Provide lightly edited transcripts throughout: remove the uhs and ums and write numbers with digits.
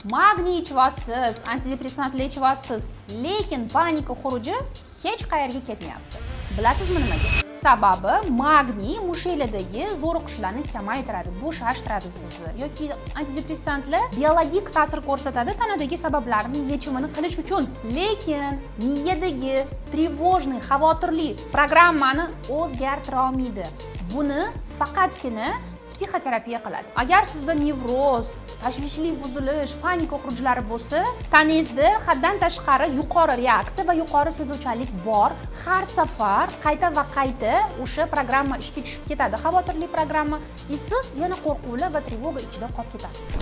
magniy ichasiz, antidepressantlar ichasiz, lekin panika xuruji hech qayerga ketmayapti. Bilasizmi nimaga? Sababi magniy mushaklardagi zo'riqishlarni kamaytiradi, bo'shashtiradi sizni. Yoki antidepressantlar biologik ta'sir ko'rsatadi tanadagi sabablarni yechimini qilish uchun. Lekin miyadagi trevojniy, xavotirli programmani o'zgartira olmaydi. Buni faqatgina psixoterapiya qiladi. Agar sizda nevroz, tashvishli buzilish, panika xurujlari bo'lsa, tanangizda haddan tashqari yuqori reaksiya va yuqori sezuvchanlik bor. Har safar qayta va qayta o'sha programma ishga tushib ketadi, xavotirli programma. Siz yana qo'rquvlar va trevoga ichida qolib ketasiz.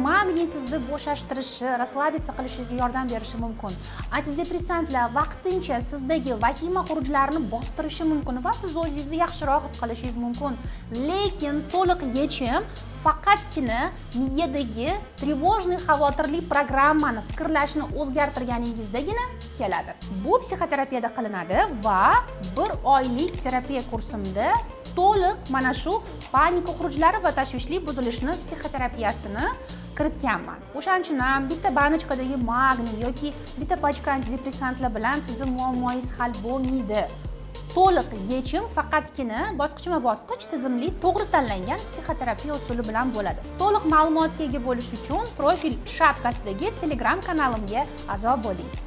Magniy sizni bo'shashtirishi, rasslabitsa qilishingizga yordam berishi mumkin. Antidepressantlar vaqtincha sizdagi vahima xurujlarini bostirishi mumkin va siz o'zingizni yaxshiroq his qilishingiz mumkin. Lekin to'liq yechim faqatgina miyadagi trevojniy, xavotirli programmani, fikrlashni o'zgartirganingizdagina keladi. Bu psixoterapiyada qilinadi va 1 oylik terapiya kursimda to'liq mana shu panika xurujlari va tashvishli buzilishni psixoterapiyasini kiritganman. O'shaning uchun ham bitta banachkadagi magniy yoki bitta pachka antidepressantlar bilan sizning muammongiz hal bo'lmaydi. To'liq yechim faqatgina bosqichma-bosqich tizimli, to'g'ri tanlangan psixoterapiya usuli bilan bo'ladi. To'liq ma'lumotga ega bo'lish uchun profil shapkasidagi Telegram kanalimga a'zo bo'ling.